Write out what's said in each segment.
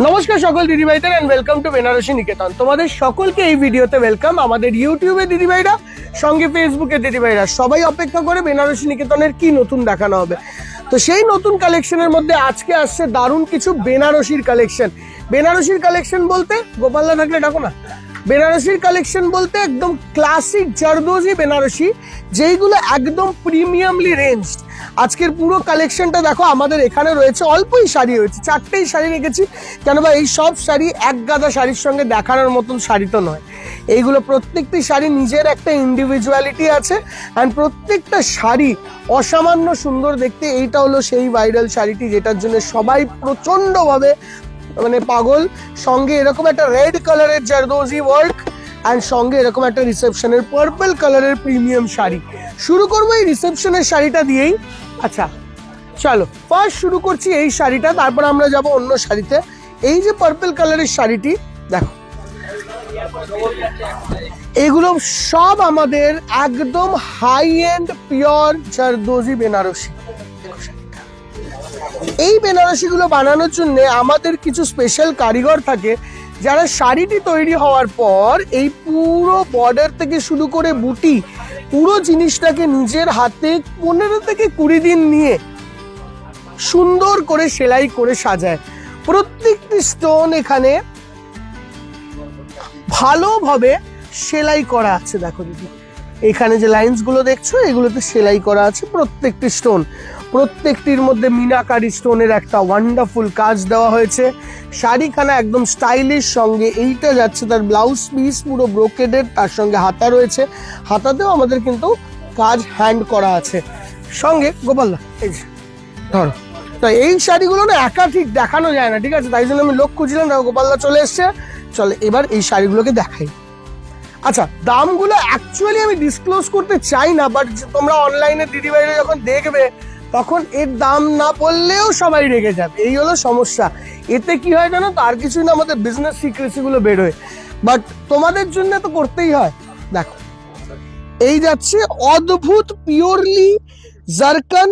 নমস্কার সকল দিদিভাইদের and welcome to Banarasi নিকেতন। তোমাদের সকলকে এই ভিডিওতে ওয়েলকাম। আমাদের ইউটিউবে দিদিভাইরা, সঙ্গে ফেসবুকে দিদিভাইরা সবাই অপেক্ষা করে বেনারসি নিকেতনের কি নতুন দেখানো হবে। তো সেই নতুন কালেকশনের মধ্যে আজকে আসছে দারুণ কিছু বেনারসির কালেকশন। বেনারসির কালেকশন বলতে গোপালদা থাকলে ডাকো না। বেনারসির কালেকশন বলতে একদম ক্লাসিক জারদোজি বেনারসি, যেইগুলো একদম প্রিমিয়ামলি রেঞ্জড। আজকের পুরো কালেকশনটা দেখো, আমাদের এখানে রয়েছে অল্পই শাড়ি রয়েছে, 4টেই শাড়ি রেখেছি। কেন বা এই সব শাড়ি এক গাদা শাড়ির সঙ্গে দেখানোর মতন শাড়ি তো নয়। এইগুলো প্রত্যেকটি শাড়ি নিজের একটা ইন্ডিভিজুয়ালিটি আছে, অ্যান্ড প্রত্যেকটা শাড়ি অসামান্য সুন্দর দেখতে। এইটা হলো সেই ভাইরাল শাড়িটি যেটার জন্য সবাই প্রচন্ডভাবে মানে পাগল। সঙ্গে এরকম একটা রেড কালারের জারদোজি ওয়ার্ক, অ্যান্ড সঙ্গে এরকম একটা রিসেপশনের পার্পল কালারের প্রিমিয়াম শাড়ি। শুরু করবো এই রিসেপশনের শাড়িটা দিয়েই। আচ্ছা চলো ফার্স্ট শুরু করছি এই শাড়িটা, তারপর আমরা যাব অন্য শাড়িতে। এই যে পার্পল কালারের শাড়িটি দেখো, এগুলো সব আমাদের একদম high and pure zardozi Banarasi. এই বেনারসি গুলো বানানোর জন্য আমাদের কিছু স্পেশাল কারিগর থাকে, যারা শাড়িটি তৈরি হওয়ার পর এই পুরো বর্ডার থেকে শুরু করে বুটি পুরো জিনিসটাকে নিজের হাতে 15 থেকে 20 দিন নিয়ে সুন্দর করে সেলাই করে সাজায়। প্রত্যেকটি স্টোন এখানে ভালোভাবে সেলাই করা আছে। দেখো দিদি, এখানে যে লাইন্স গুলো দেখছো এগুলোতে সেলাই করা আছে প্রত্যেকটি স্টোন। প্রত্যেকটির মধ্যে মিনাকারি স্টোনের একটা ওয়ান্ডারফুল কাজ দেওয়া হয়েছে। শাড়িখানা একদম স্টাইলিশ, সঙ্গে এইটা যাচ্ছে তার ব্লাউজ পিস পুরো ব্রোকেডের, তার সঙ্গে হাতা রয়েছে, হাতাতেও আমাদের কিন্তু কাজ হ্যান্ড করা আছে। সঙ্গে গোপালদা এই যে ধরো, তো এই শাড়িগুলো না একা ঠিক দেখানো যায় না, ঠিক আছে? তাই জন্য আমি লোক খুঁজছিলাম, গোপালদা চলে এসছে। চলে এবার এই শাড়িগুলোকে দেখাই। আচ্ছা, দামগুলো অ্যাকচুয়ালি আমি ডিসক্লোজ করতে চাই না, বাট তোমরা অনলাইনে দিদিভাইরা যখন দেখবে তখন এর দাম না বললেও সবাই রেগে যাবে। এই হলো সমস্যা। এতে কি হয় জানো তো, আর কিছুই না, আমাদের বিজনেস সিক্রেসি গুলো বেরোয়, বাট তোমাদের জন্য তো করতেই হয়। দেখো এই যাচ্ছে অদ্ভুত পিওরলি জারকান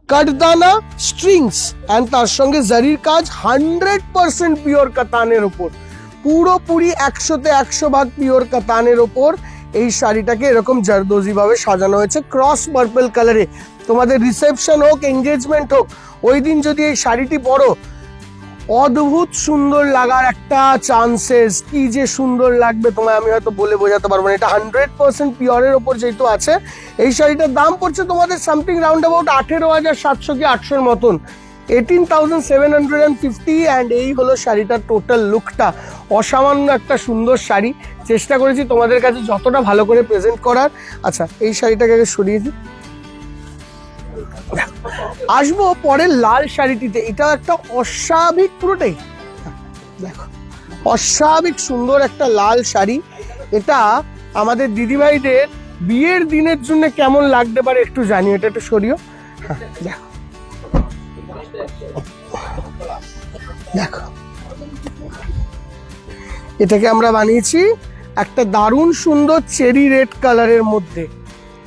কাঠদানা স্ট্রিংস, অ্যান্ড তার সঙ্গে জারির কাজ 100% পিওর কাতানের উপর, পুরোপুরি 100তে 100 ভাগ পিওর কাতানের ওপর এই শাড়িটাকে এরকম জারদোজি ভাবে সাজানো হয়েছে ক্রস পার্পল কালারে। তোমাদের রিসেপশন হোক, এঙ্গেজমেন্ট হোক, ওই দিন যদি এই শাড়িটি পরো, অদ্ভুত সুন্দর লাগার একটা চান্সেস। কি যে সুন্দর লাগবে তোমায় আমি হয়তো বলে বোঝাতে পারবো না। এটা 100% পিওরের ওপর যেহেতু আছে, এই শাড়িটার দাম পড়ছে তোমাদের সামথিং রাউন্ড অ্যাবাউট 18,700 কি 800 মতন, 18,750। অ্যান্ড এই হলো শাড়িটার টোটাল লুকটা। অসামান্য একটা সুন্দর শাড়ি, চেষ্টা করেছি তোমাদের কাছে যতটা ভালো করে প্রেজেন্ট করার। আচ্ছা এই শাড়িটাকে আগে সরিয়ে দিই। আসবো পরের লাল শাড়িটিতে। এটা একটা অস্বাভাবিক, পুরোটাই দেখো অস্বাভাবিক সুন্দর একটা লাল শাড়ি। এটা আমাদের দিদিভাইদের বিয়ের দিনের জন্য কেমন লাগতে পারে একটু জানি। এটা একটু সরিও। হ্যাঁ দেখো দেখো, এটাকে আমরা বানিয়েছি একটা দারুণ সুন্দর চেরি রেড কালারের মধ্যে।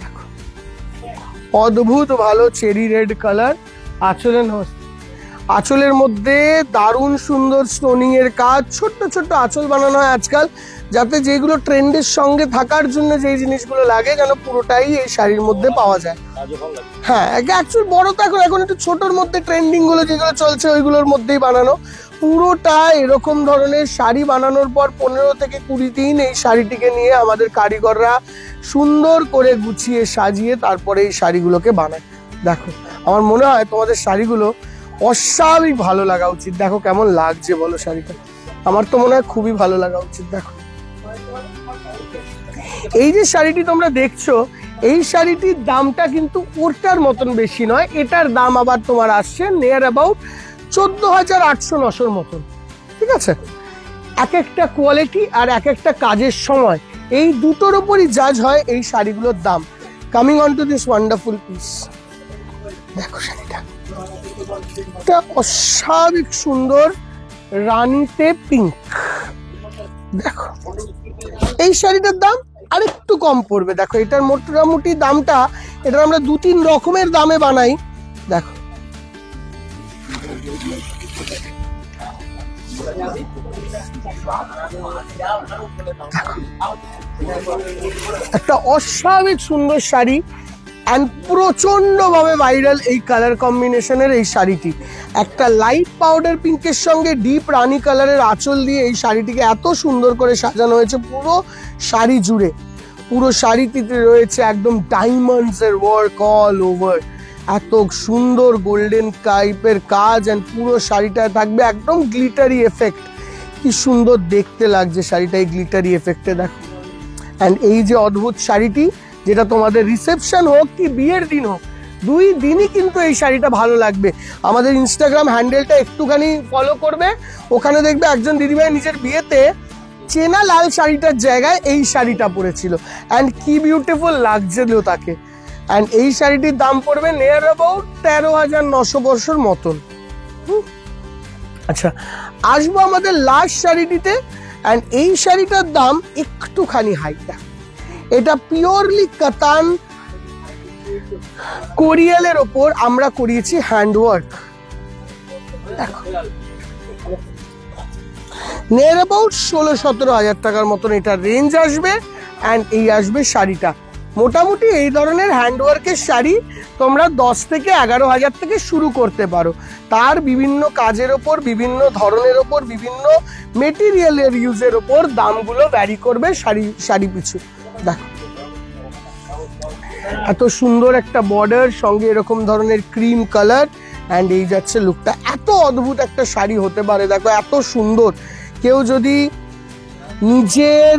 দেখো অদ্ভুত ভালো চেরি রেড কালার। আঁচলের মধ্যে দারুণ সুন্দর স্টোনিং এর কাজ। ছোট্ট ছোট্ট আঁচল বানানো হয় আজকাল, যাতে যেগুলো ট্রেন্ডের সঙ্গে থাকার জন্য যে জিনিসগুলো লাগে যেন পুরোটাই এই শাড়ির মধ্যে পাওয়া যায়। হ্যাঁ অ্যাকচুয়ালি বড় তো এখন একটু ছোটোর মধ্যে ট্রেন্ডিং গুলো যেগুলো চলছে ওইগুলোর মধ্যেই বানানো। পুরোটা এরকম ধরনের শাড়ি বানানোর পর 15 থেকে 20 দিন এই শাড়িটিকে নিয়ে আমাদের কারিগররা সুন্দর করে গুছিয়ে সাজিয়ে তারপরে এই শাড়িগুলোকে বানায়। দেখো আমার মনে হয় তোমাদের শাড়িগুলো অস্বাভাবিক ভালো লাগা উচিত। দেখো কেমন লাগছে বলো শাড়িটা, আমার তো মনে হয় খুবই ভালো লাগা উচিত। দেখো এই যে শাড়িটি তোমরা দেখছো, এই শাড়িটির দামটা কিন্তু ওটার মতন বেশি নয়। এটার দাম আবার তোমার আসছে নিয়ার অ্যাবাউট 14,800-900 মতন, ঠিক আছে? এক একটা কোয়ালিটি আর এক একটা কাজের সময়, এই দুটোর উপরই জাজ হয় এই শাড়িগুলোর দাম। Coming on to this wonderful piece, দেখো শাড়িটা এটা অস্বাভাবিক সুন্দর রানীতে পিঙ্ক। দেখো এই শাড়িটার দাম আরেকটু কম পড়বে। দেখো এটার মোটামুটি দামটা, এটা আমরা 2-3 রকমের দামে বানাই। দেখো একটা অস্বাভাবিক সুন্দর শাড়ি অ্যান্ড প্রচন্ড ভাবে ভাইরাল এই কালার কম্বিনেশনের এই শাড়িটি। একটা লাইট পাউডার পিঙ্কের সঙ্গে ডিপ রানী কালারের আঁচল দিয়ে এই শাড়িটিকে এত সুন্দর করে সাজানো হয়েছে পুরো শাড়ি জুড়ে। পুরো শাড়িটিতে রয়েছে একদম ডায়মন্ডস এর ওয়ার্ক অল ওভার, এত সুন্দর গোল্ডেন টাইপের কাজ, অ্যান্ড পুরো শাড়িটায় থাকবে একদম গ্লিটারি এফেক্ট। কি সুন্দর দেখতে লাগছে শাড়িটা এই গ্লিটারি এফেক্টে, দেখো। অ্যান্ড এই যে অদ্ভুত শাড়িটি, যেটা তোমাদের রিসেপশন হোক কি বিয়ের দিন হোক, 2 দিনই কিন্তু এই শাড়িটা ভালো লাগবে। আমাদের ইনস্টাগ্রাম হ্যান্ডেলটা একটুখানি ফলো করবে, ওখানে দেখবে একজন দিদিভাই নিজের বিয়েতে চেনা লাল শাড়িটার জায়গায় এই শাড়িটা পরেছিল, অ্যান্ড কি বিউটিফুল লাগছিল তাকে। অ্যান্ড এই শাড়িটির দাম পড়বে নিয়ার অ্যাবাউট 13,900 মতন। আচ্ছা, আসবো আমাদের লাস্ট শাড়িটিতে। অ্যান্ড এই শাড়িটার দাম একটুখানি হাইটা। এটা পিওরলি কাতান কোরিয়ালের ওপর আমরা করিয়েছি হ্যান্ডওয়ার্ক। দেখো, নিয়ার অ্যাবাউট 16-17 হাজার টাকার মতন এটা রেঞ্জ আসবে। অ্যান্ড এই আসবে শাড়িটা। মোটামুটি এই ধরনের হ্যান্ডওয়ার্কের শাড়ি তোমরা 10 থেকে 11 হাজার থেকে শুরু করতে পারো। তার বিভিন্ন কাজের ওপর, বিভিন্ন ধরনের ওপর, বিভিন্ন মেটেরিয়ালের ইউজের ওপর দামগুলো ভ্যারি করবে শাড়ি পিছু। দেখো, এত সুন্দর একটা বর্ডার, সঙ্গে এরকম ধরনের ক্রিম কালার, অ্যান্ড এই যাচ্ছে লুকটা। এত অদ্ভুত একটা শাড়ি হতে পারে, দেখো এত সুন্দর। কেউ যদি নিজের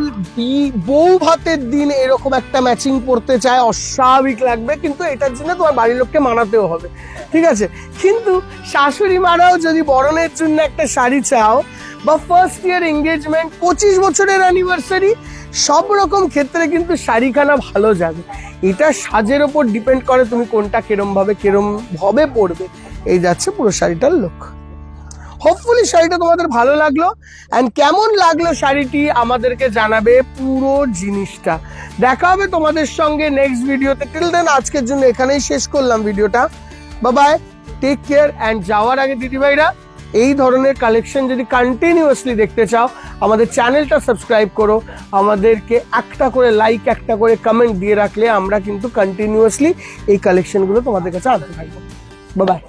বউ ভাতের দিন এরকম একটা ম্যাচিং পরতে চায়, অস্বাভাবিক লাগবে, কিন্তু এটার জন্য তোমার বাড়ির লোককে মানাতেও হবে, ঠিক আছে। কিন্তু শাশুড়ি মারাও যদি বরণের জন্য একটা শাড়ি চাও, বা ফার্স্ট ইয়ার এঙ্গেজমেন্ট, 25 বছরের অ্যানিভার্সারি, সব রকম ক্ষেত্রে কিন্তু শাড়িখানা ভালো যাবে। এটা সাজের ওপর ডিপেন্ড করে তুমি কোনটা কেরম ভাবে পরবে। এই যাচ্ছে পুরো শাড়িটার লুক। হোপফুলি শাড়িটা তোমাদের ভালো লাগলো, অ্যান্ড কেমন লাগলো শাড়িটি আমাদেরকে জানাবে পুরো জিনিসটা। দেখা হবে তোমাদের সঙ্গে নেক্সট ভিডিওতে। টিল দেন আজকের জন্য এখানেই শেষ করলাম ভিডিওটা। Bye bye, take care. And যাওয়ার আগে দিদিভাইরা, এই ধরনের কালেকশন যদি কন্টিনিউয়াসলি দেখতে চাও, আমাদের চ্যানেলটা সাবস্ক্রাইব করো, আমাদেরকে একটা করে লাইক, একটা করে কমেন্ট দিয়ে রাখলে আমরা কিন্তু কন্টিনিউয়াসলি এই কালেকশনগুলো তোমাদের কাছে আনতে থাকবো। Bye bye.